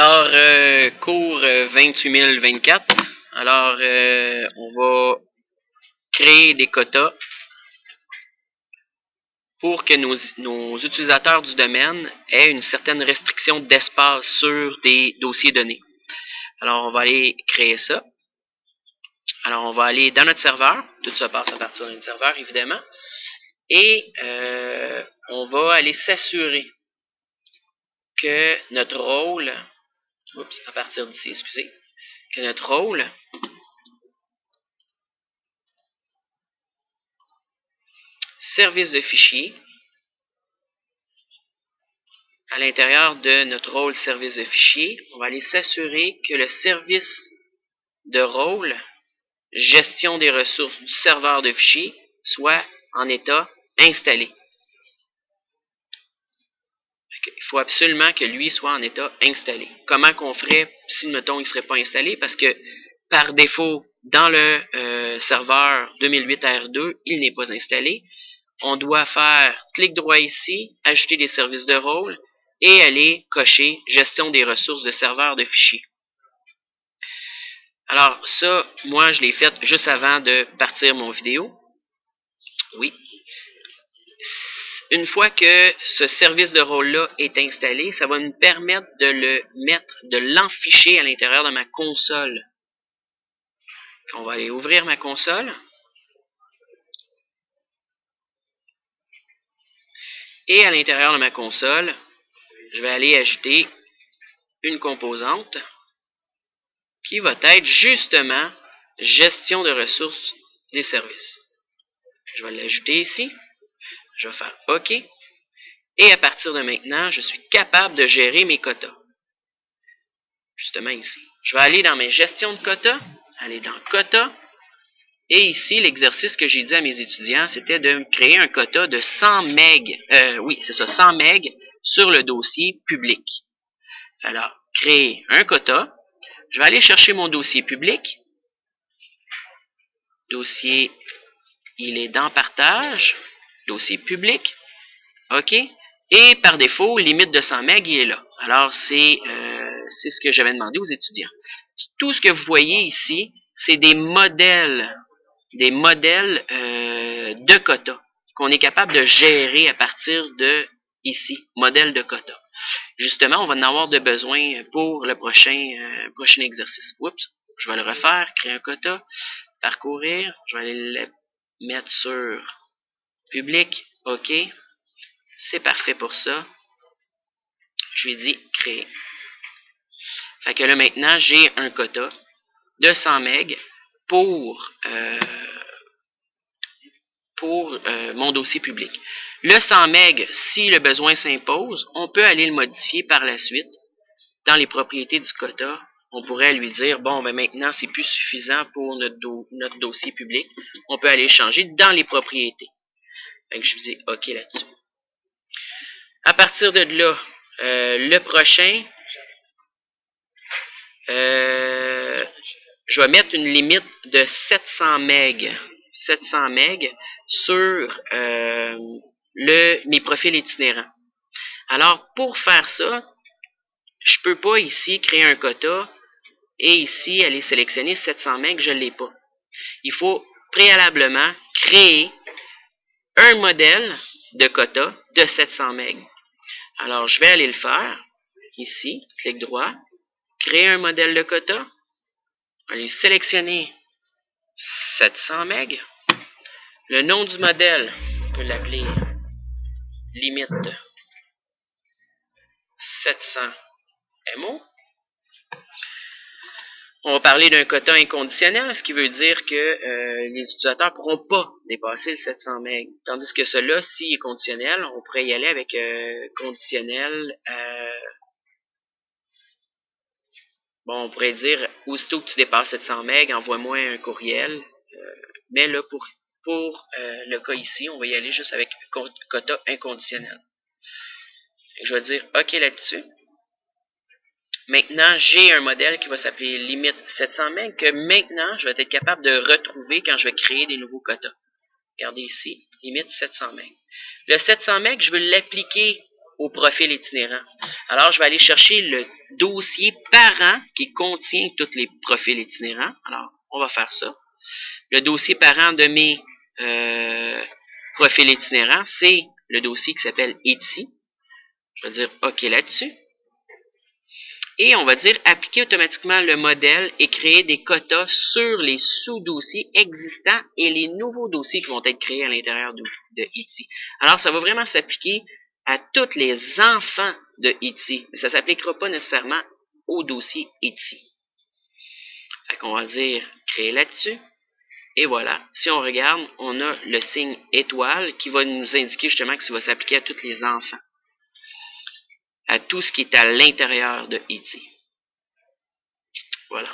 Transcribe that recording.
Alors, cours 28024. Alors, on va créer des quotas pour que nos utilisateurs du domaine aient une certaine restriction d'espace sur des dossiers donnés. Alors, on va aller créer ça. Alors, on va aller dans notre serveur. Tout ça passe à partir d'un serveur, évidemment. Et on va aller s'assurer que notre rôle, à partir d'ici, excusez, que notre rôle service de fichier, à l'intérieur de notre rôle service de fichier, on va aller s'assurer que le service de rôle gestion des ressources du serveur de fichier soit en état installé. Il faut absolument que lui soit en état installé. Comment qu'on ferait si, mettons, il ne serait pas installé? Parce que, par défaut, dans le serveur 2008 R2, il n'est pas installé. On doit faire clic droit ici, ajouter des services de rôle et aller cocher gestion des ressources de serveur de fichiers. Alors, ça, moi, je l'ai fait juste avant de partir mon vidéo. Oui. Une fois que ce service de rôle-là est installé, ça va me permettre de l'enficher à l'intérieur de ma console. On va aller ouvrir ma console. Et à l'intérieur de ma console, je vais aller ajouter une composante qui va être justement gestion de ressources des services. Je vais l'ajouter ici. Je vais faire OK. Et à partir de maintenant, je suis capable de gérer mes quotas. Justement ici. Je vais aller dans mes gestions de quotas, aller dans quotas. Et ici, l'exercice que j'ai dit à mes étudiants, c'était de me créer un quota de 100 MB. Oui, c'est ça, 100 MB sur le dossier public. Alors, créer un quota. Je vais aller chercher mon dossier public. Dossier, il est dans partage. Dossier public. OK. Et par défaut, limite de 100 MB, il est là. Alors, c'est ce que j'avais demandé aux étudiants. Tout ce que vous voyez ici, c'est des modèles de quotas qu'on est capable de gérer à partir de ici, modèle de quotas. Justement, on va en avoir de besoin pour le prochain exercice. Oups, je vais le refaire, créer un quota, parcourir, je vais aller le mettre sur public, OK. C'est parfait pour ça. Je lui dis créer. Fait que là, maintenant, j'ai un quota de 100 MB pour mon dossier public. Le 100 MB, si le besoin s'impose, on peut aller le modifier par la suite. Dans les propriétés du quota, on pourrait lui dire, bon, ben maintenant, c'est plus suffisant pour notre dossier public. On peut aller changer dans les propriétés. Fait que je lui dis OK là-dessus. À partir de là, le prochain, je vais mettre une limite de 700 MB. 700 MB sur mes profils itinérants. Alors, pour faire ça, je ne peux pas ici créer un quota et ici aller sélectionner 700 MB, je ne l'ai pas. Il faut préalablement créer un modèle de quota de 700 MB. Alors, je vais aller le faire. Ici, clic droit, créer un modèle de quota. Aller sélectionner 700 MB. Le nom du modèle, on peut l'appeler limite 700 MO. On va parler d'un quota inconditionnel, ce qui veut dire que les utilisateurs ne pourront pas dépasser le 700 MB. Tandis que celui-là, s'il est conditionnel, on pourrait y aller avec conditionnel. Bon, on pourrait dire, aussitôt que tu dépasses 700 MB, envoie-moi un courriel. Mais là, pour le cas ici, on va y aller juste avec quota inconditionnel. Je vais dire OK là-dessus. Maintenant, j'ai un modèle qui va s'appeler limite 700 MB que maintenant, je vais être capable de retrouver quand je vais créer des nouveaux quotas. Regardez ici, limite 700 MB. Le 700 MB, je veux l'appliquer au profil itinérant. Alors, je vais aller chercher le dossier parent qui contient tous les profils itinérants. Alors, on va faire ça. Le dossier parent de mes profils itinérants, c'est le dossier qui s'appelle ETI. Je vais dire OK là-dessus. Et on va dire appliquer automatiquement le modèle et créer des quotas sur les sous-dossiers existants et les nouveaux dossiers qui vont être créés à l'intérieur de ETI. Alors, ça va vraiment s'appliquer à tous les enfants de ETI, mais ça ne s'appliquera pas nécessairement au dossier ETI. Fait qu'on va dire créer là-dessus. Et voilà, si on regarde, on a le signe étoile qui va nous indiquer justement que ça va s'appliquer à tous les enfants, à tout ce qui est à l'intérieur de ETI. Voilà.